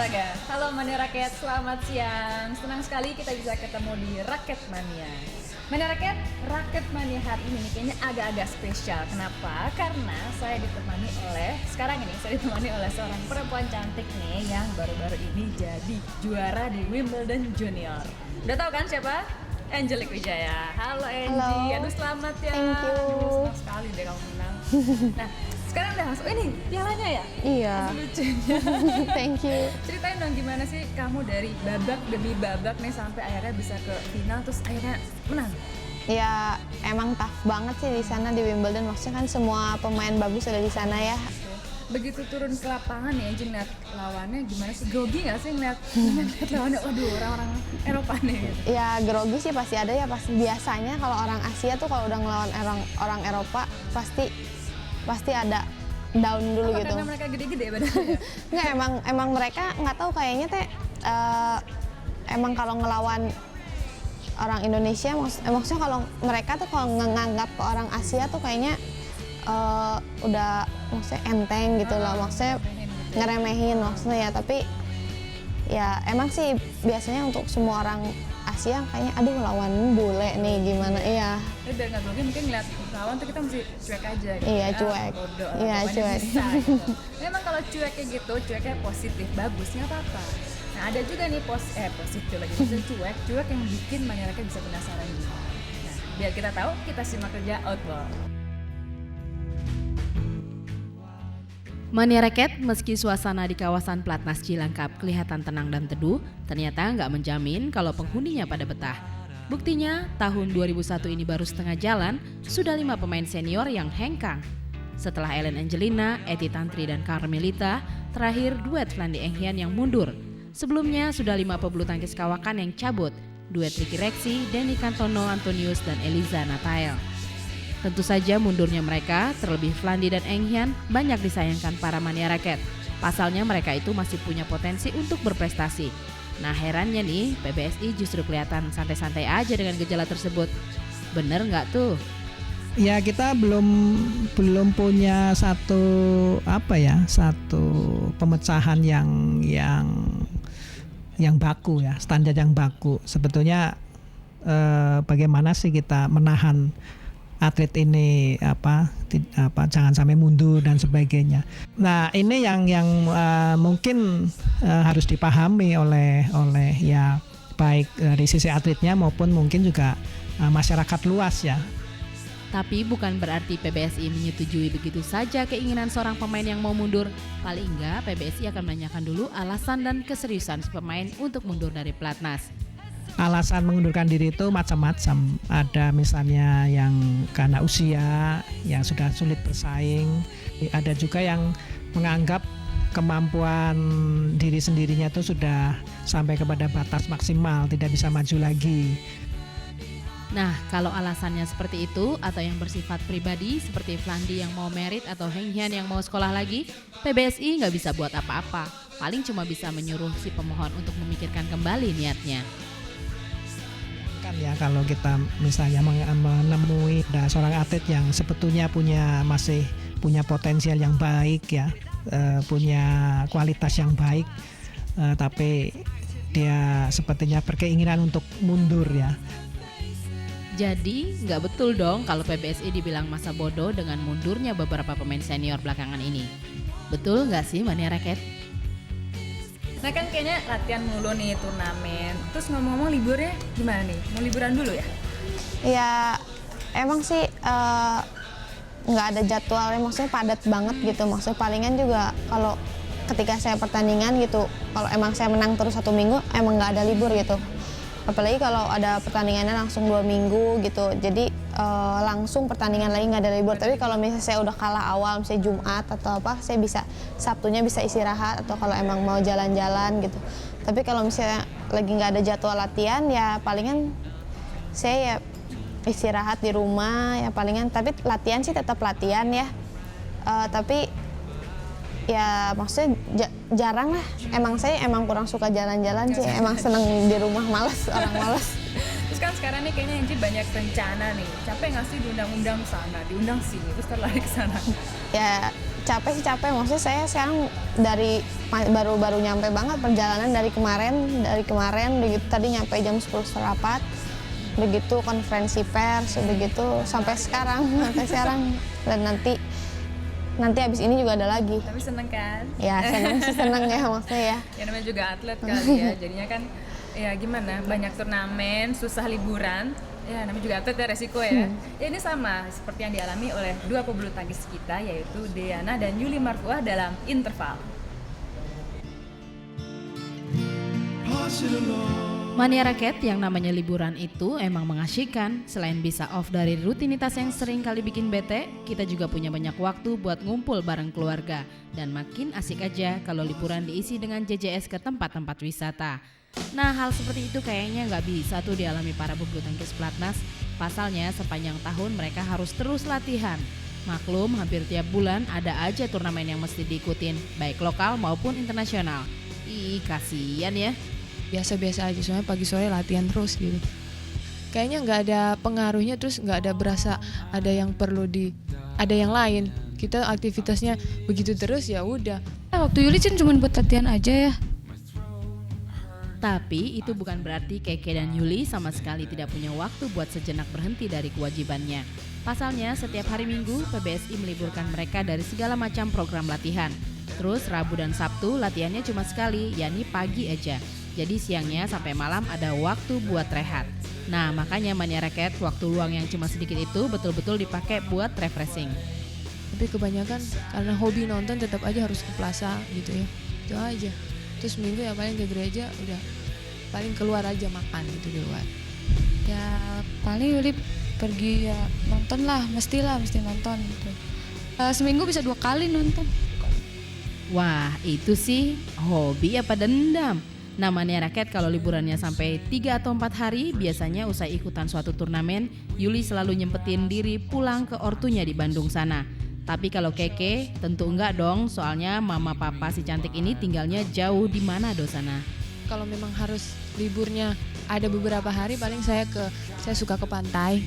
olahraga. Halo Mania Raket, selamat siang. Senang sekali kita bisa ketemu di Raket Mania. Mania Raket, Raket Mania hari ini kayaknya agak-agak spesial. Kenapa? Karena saya ditemani oleh seorang perempuan cantik nih yang baru-baru ini jadi juara di Wimbledon Junior. Udah tahu kan siapa? Angelique Wijaya. Halo Angie. Halo. Aduh selamat ya. Thank you. Aduh, senang sekali deh kamu menang. Nah, sekarang udah langsung ini pialanya ya? Iya. Lucunya. Thank you. Ceritain dong gimana sih kamu dari babak demi babak nih sampai akhirnya bisa ke final terus akhirnya menang. Ya emang tough banget sih di sana di Wimbledon. Maksudnya kan semua pemain bagus ada di sana ya. Begitu turun ke lapangan nih Angie ngeliat lawannya gimana sih? Grogi nggak sih ngeliat lawannya? Waduh orang-orang Eropa nih. Gitu. Ya grogi sih pasti ada ya. Biasanya kalau orang Asia tuh kalau udah ngelawan orang Eropa pasti ada down dulu gitu. Karena mereka gede-gede badannya. Nggak emang mereka nggak tahu kayaknya emang kalau ngelawan orang Indonesia maksudnya kalau mereka tuh kalau nganggap ke orang Asia tuh kayaknya udah maksudnya enteng gitu loh, maksudnya ngeremehin maksudnya ya, tapi ya emang sih biasanya untuk semua orang Asia kayaknya aduh lawan bule nih gimana iya. Biar nggak grogi mungkin ngeliat lawan tuh kita mesti cuek aja gitu. Iya cuek. Bodoh, Iya cuek. Bisa, gitu. Memang kalau cueknya gitu, cueknya positif, bagus nggak apa-apa. Nah ada juga nih positif lagi, cuek yang bikin masyarakat bisa penasaran gitu. Nah biar kita tahu, kita simak kerja Outball. Mania Raket, meski suasana di kawasan Platnas Cilangkap kelihatan tenang dan teduh, ternyata nggak menjamin kalau penghuninya pada betah. Buktinya, tahun 2001 ini baru setengah jalan, sudah 5 pemain senior yang hengkang. Setelah Ellen Angelina, Eti Tantri, dan Carmelita, terakhir duet Flandi Enghian yang mundur. Sebelumnya sudah 5 pebulu tangkis kawakan yang cabut, duet Ricky Rexi, Denny Cantono Antonius, dan Eliza Natael. Tentu saja mundurnya mereka, terlebih Flandi dan Enghian, banyak disayangkan para Mania Raket. Pasalnya mereka itu masih punya potensi untuk berprestasi. Nah herannya nih, PBSI justru kelihatan santai-santai aja dengan gejala tersebut. Bener nggak tuh? Ya kita belum punya satu pemecahan yang baku ya, standar yang baku. Sebetulnya bagaimana sih kita menahan atlet ini jangan sampai mundur dan sebagainya. Nah ini yang mungkin harus dipahami oleh ya baik dari sisi atletnya maupun mungkin juga masyarakat luas ya. Tapi bukan berarti PBSI menyetujui begitu saja keinginan seorang pemain yang mau mundur. Paling enggak PBSI akan menanyakan dulu alasan dan keseriusan si pemain untuk mundur dari Platnas. Alasan mengundurkan diri itu macam-macam. Ada misalnya yang karena usia yang sudah sulit bersaing. Ada juga yang menganggap kemampuan diri sendirinya itu sudah sampai kepada batas maksimal, tidak bisa maju lagi. Nah, kalau alasannya seperti itu atau yang bersifat pribadi seperti Flandi yang mau merit atau Henghian yang mau sekolah lagi, PBSI nggak bisa buat apa-apa. Paling cuma bisa menyuruh si pemohon untuk memikirkan kembali niatnya. Kan ya kalau kita misalnya menemui ada seorang atlet yang sebetulnya masih punya potensial yang baik ya, punya kualitas yang baik, tapi dia sepertinya berkeinginan untuk mundur ya. Jadi nggak betul dong kalau PBSI dibilang masa bodoh dengan mundurnya beberapa pemain senior belakangan ini. Betul nggak sih Mania Raket? Nah kan kayaknya latihan mulu nih turnamen. Terus ngomong-ngomong liburnya gimana nih? Mau liburan dulu ya? Ya emang sih nggak ada jadwalnya, maksudnya padat banget gitu. Maksudnya palingan juga kalau ketika saya pertandingan gitu, kalau emang saya menang terus 1 minggu emang nggak ada libur gitu. Apalagi kalau ada pertandingannya langsung 2 minggu gitu, jadi langsung pertandingan lagi nggak ada libur. Tapi kalau misalnya saya udah kalah awal, misalnya Jumat atau apa, saya bisa Sabtunya bisa istirahat atau kalau emang mau jalan-jalan gitu. Tapi kalau misalnya lagi nggak ada jadwal latihan ya palingan saya ya istirahat di rumah ya palingan. Tapi latihan sih tetap latihan ya, tapi ya maksudnya jarang lah. Saya emang kurang suka jalan-jalan sih, emang seneng di rumah, malas, orang malas. Terus kan sekarang nih kayaknya Angie banyak rencana nih. Capek nggak sih diundang-undang sana, diundang sini, terus terlari ke sana? Ya capek sih capek, maksudnya saya sekarang baru nyampe banget perjalanan dari kemarin begitu tadi nyampe jam 10.15, begitu konferensi pers, begitu sampai sekarang dan nanti abis ini juga ada lagi. Tapi seneng kan? Ya seneng ya maksudnya ya. Ya namanya juga atlet kali ya, jadinya kan ya gimana, banyak turnamen, susah liburan. Ya namanya juga atlet ya, resiko ya. Ya ini sama seperti yang dialami oleh dua pebulu tangkis kita, yaitu Deana dan Yuli Marfuah dalam interval. Mania raket yang namanya liburan itu emang mengasyikkan. Selain bisa off dari rutinitas yang sering kali bikin bete, kita juga punya banyak waktu buat ngumpul bareng keluarga. Dan makin asik aja kalau liburan diisi dengan JJS ke tempat-tempat wisata. Nah, hal seperti itu kayaknya nggak bisa tuh dialami para pebulu tangkis pelatnas. Pasalnya sepanjang tahun mereka harus terus latihan. Maklum, hampir tiap bulan ada aja turnamen yang mesti diikutin, baik lokal maupun internasional. Ih, kasian ya. Biasa-biasa aja, soalnya pagi sore latihan terus gitu. Kayaknya nggak ada pengaruhnya, terus nggak ada berasa ada yang ada yang lain. Kita aktivitasnya begitu terus, ya udah. Waktu Yuli kan cuma buat latihan aja ya. Tapi itu bukan berarti Keke dan Yuli sama sekali tidak punya waktu buat sejenak berhenti dari kewajibannya. Pasalnya setiap hari Minggu PBSI meliburkan mereka dari segala macam program latihan. Terus Rabu dan Sabtu latihannya cuma sekali, yakni pagi aja. Jadi siangnya sampai malam ada waktu buat rehat. Nah makanya Mania Raket waktu luang yang cuma sedikit itu betul-betul dipakai buat refreshing. Tapi kebanyakan karena hobi nonton tetap aja harus ke plaza gitu ya. Itu aja. Terus minggu ya paling ke gereja, udah paling keluar aja makan gitu di luar. Ya paling Yuli pergi ya nonton lah, mesti nonton gitu. Seminggu bisa 2 kali nonton. Wah itu sih hobi apa dendam? Namanya raket kalau liburannya sampai 3 atau 4 hari, biasanya usai ikutan suatu turnamen, Yuli selalu nyempetin diri pulang ke ortunya di Bandung sana. Tapi kalau Keke tentu enggak dong, soalnya mama papa si cantik ini tinggalnya jauh di Manado sana. Kalau memang harus liburnya ada beberapa hari, paling saya suka ke pantai,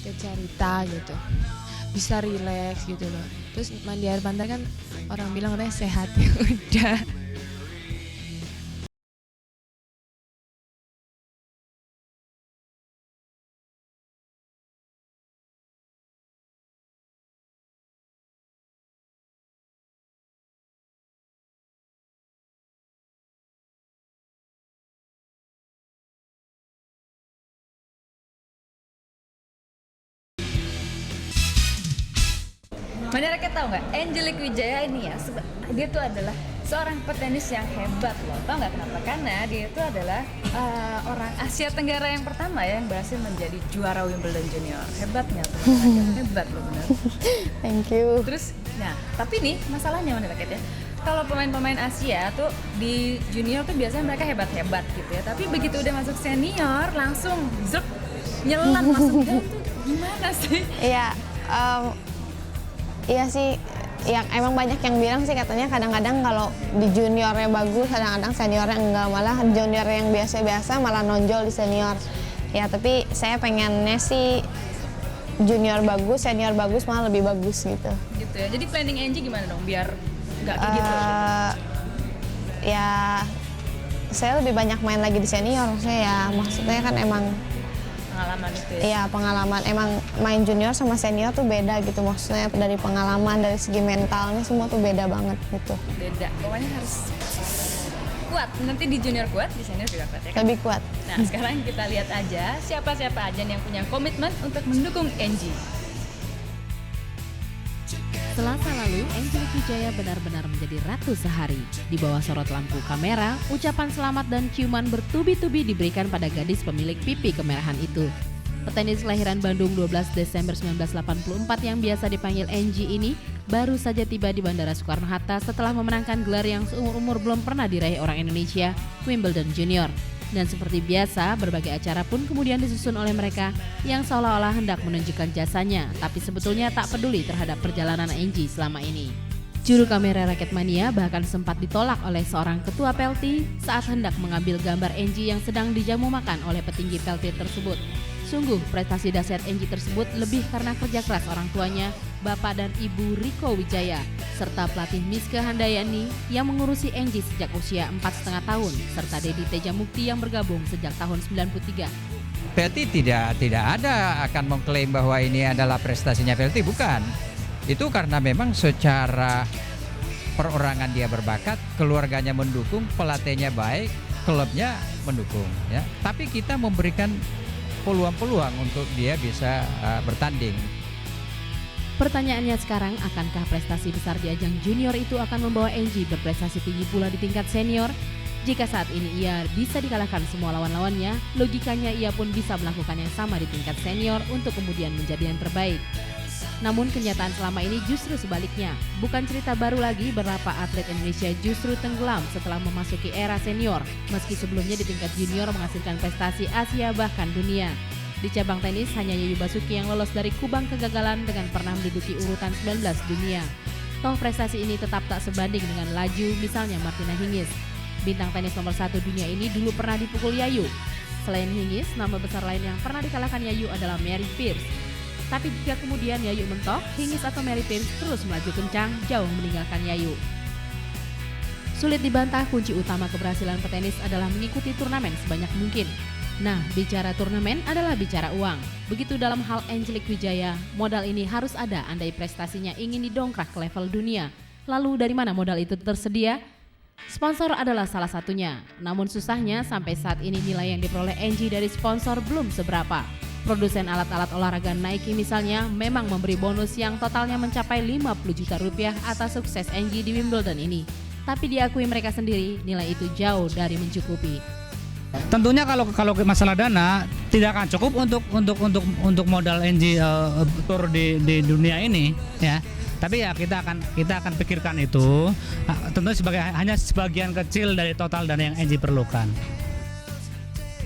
ke Carita gitu. Bisa rileks gitu loh. Terus mandi air pantai kan orang bilang katanya sehat ya udah. Mania Raket tahu nggak? Angelique Wijaya ini ya, dia tuh adalah seorang petenis yang hebat loh. Tahu nggak kenapa? Karena dia itu adalah orang Asia Tenggara yang pertama ya yang berhasil menjadi juara Wimbledon Junior. Hebatnya tuh, hebat loh benar. Thank you. Terus, nah tapi nih masalahnya Mania Raket ya. Kalau pemain-pemain Asia tuh di junior tuh biasanya mereka hebat-hebat gitu ya. Tapi begitu udah masuk senior langsung zruk, nyelam masuk dalam tuh gimana sih? Iya. Iya sih, yang emang banyak yang bilang sih katanya kadang-kadang kalau di juniornya bagus, kadang-kadang seniornya enggak, malah junior yang biasa-biasa malah nonjol di senior. Ya tapi saya pengennya sih junior bagus, senior bagus, malah lebih bagus gitu. Gitu ya. Jadi planning Angie gimana dong biar nggak kayak gitu? Ya saya lebih banyak main lagi di senior, maksudnya kan emang Pengalaman itu ya? Iya pengalaman, emang main junior sama senior tuh beda gitu, maksudnya dari pengalaman, dari segi mentalnya semua tuh beda banget gitu. Beda, pokoknya harus kuat, nanti di junior kuat, di senior juga kuat ya kan? Lebih kuat. Nah sekarang kita lihat aja siapa-siapa aja yang punya komitmen untuk mendukung Angie. Selasa lalu, Angelique Wijaya benar-benar menjadi ratu sehari. Di bawah sorot lampu kamera, ucapan selamat dan ciuman bertubi-tubi diberikan pada gadis pemilik pipi kemerahan itu. Petenis kelahiran Bandung 12 Desember 1984 yang biasa dipanggil Angie ini baru saja tiba di Bandara Soekarno-Hatta setelah memenangkan gelar yang seumur-umur belum pernah diraih orang Indonesia, Wimbledon Junior. Dan seperti biasa, berbagai acara pun kemudian disusun oleh mereka yang seolah-olah hendak menunjukkan jasanya, tapi sebetulnya tak peduli terhadap perjalanan Angie selama ini. Juru kamera Raket Mania bahkan sempat ditolak oleh seorang ketua PLT saat hendak mengambil gambar Angie yang sedang dijamu makan oleh petinggi PLT tersebut. Sungguh prestasi dahsyat Angie tersebut lebih karena kerja keras orang tuanya, Bapak dan Ibu Riko Wijaya, serta pelatih Miske Handayani yang mengurusi Angie sejak usia 4,5 tahun, serta Dedi Tejamukti yang bergabung sejak tahun 93. PLT tidak ada akan mengklaim bahwa ini adalah prestasinya PLT, bukan. Itu karena memang secara perorangan dia berbakat, keluarganya mendukung, pelatihnya baik, klubnya mendukung, ya. Tapi kita memberikan peluang-peluang untuk dia bisa bertanding. Pertanyaannya sekarang, akankah prestasi besar di ajang junior itu akan membawa Angie berprestasi tinggi pula di tingkat senior? Jika saat ini ia bisa dikalahkan semua lawan-lawannya, logikanya ia pun bisa melakukan yang sama di tingkat senior untuk kemudian menjadi yang terbaik. Namun kenyataan selama ini justru sebaliknya. Bukan cerita baru lagi berapa atlet Indonesia justru tenggelam setelah memasuki era senior, meski sebelumnya di tingkat junior menghasilkan prestasi Asia bahkan dunia. Di cabang tenis hanya Yayu Basuki yang lolos dari kubang kegagalan dengan pernah menduduki urutan 19 dunia. Toh prestasi ini tetap tak sebanding dengan laju misalnya Martina Hingis. Bintang tenis nomor 1 dunia ini dulu pernah dipukul Yayu. Selain Hingis, nama besar lain yang pernah dikalahkan Yayu adalah Mary Pierce. Tapi jika kemudian Yayu mentok, Hingis atau Mary Pierce terus melaju kencang jauh meninggalkan Yayu. Sulit dibantah, kunci utama keberhasilan petenis adalah mengikuti turnamen sebanyak mungkin. Nah, bicara turnamen adalah bicara uang. Begitu dalam hal Angelique Wijaya, modal ini harus ada andai prestasinya ingin didongkrak ke level dunia. Lalu dari mana modal itu tersedia? Sponsor adalah salah satunya. Namun susahnya sampai saat ini nilai yang diperoleh Angie dari sponsor belum seberapa. Produsen alat-alat olahraga Nike misalnya memang memberi bonus yang totalnya mencapai 50 juta rupiah atas sukses Angie di Wimbledon ini. Tapi diakui mereka sendiri, nilai itu jauh dari mencukupi. Tentunya kalau masalah dana tidak akan cukup untuk modal Angie tur di dunia ini, ya. Tapi ya kita akan pikirkan itu, tentunya hanya sebagian kecil dari total dana yang Angie perlukan.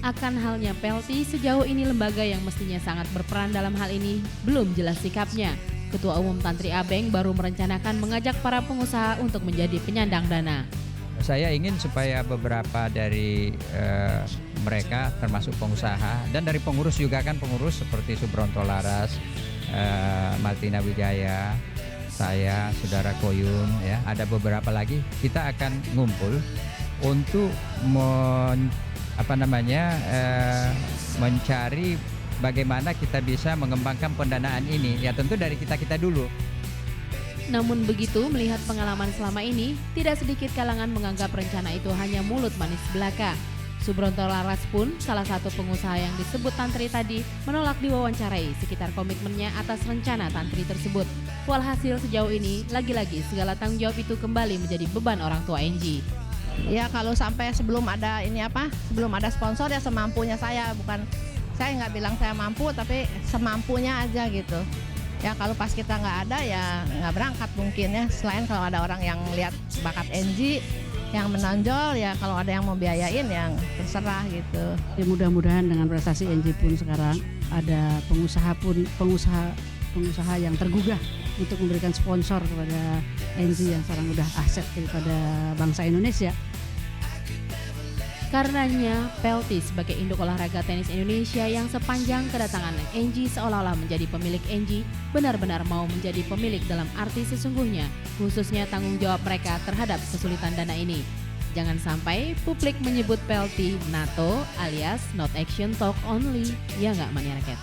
Akan halnya PLT, sejauh ini lembaga yang mestinya sangat berperan dalam hal ini belum jelas sikapnya. Ketua Umum Tantri Abeng baru merencanakan mengajak para pengusaha untuk menjadi penyandang dana. Saya ingin supaya beberapa dari mereka termasuk pengusaha dan dari pengurus juga, kan pengurus seperti Subronto Laras, Martina Wijaya, saya, Saudara Koyun, ya, ada beberapa lagi. Kita akan ngumpul untuk mencari bagaimana kita bisa mengembangkan pendanaan ini, ya tentu dari kita dulu. Namun begitu, melihat pengalaman selama ini, tidak sedikit kalangan menganggap rencana itu hanya mulut manis belaka. Subronto Laras pun, salah satu pengusaha yang disebut Tantri tadi, menolak diwawancarai sekitar komitmennya atas rencana Tantri tersebut. Walhasil sejauh ini, lagi-lagi segala tanggung jawab itu kembali menjadi beban orang tua Angie. Ya kalau sampai sebelum ada sponsor ya semampunya saya, saya nggak bilang saya mampu tapi semampunya aja gitu. Ya kalau pas kita nggak ada ya nggak berangkat mungkin ya. Selain kalau ada orang yang lihat bakat Angie yang menonjol, ya kalau ada yang mau biayain yang terserah gitu. Ya mudah-mudahan dengan prestasi Angie pun sekarang ada pengusaha yang tergugah untuk memberikan sponsor kepada Angie yang sekarang udah aset daripada bangsa Indonesia. Karenanya, PLT sebagai induk olahraga tenis Indonesia yang sepanjang kedatangan Angie seolah-olah menjadi pemilik Angie, benar-benar mau menjadi pemilik dalam arti sesungguhnya, khususnya tanggung jawab mereka terhadap kesulitan dana ini. Jangan sampai publik menyebut PLT NATO alias not action talk only, ya nggak Mania Raket?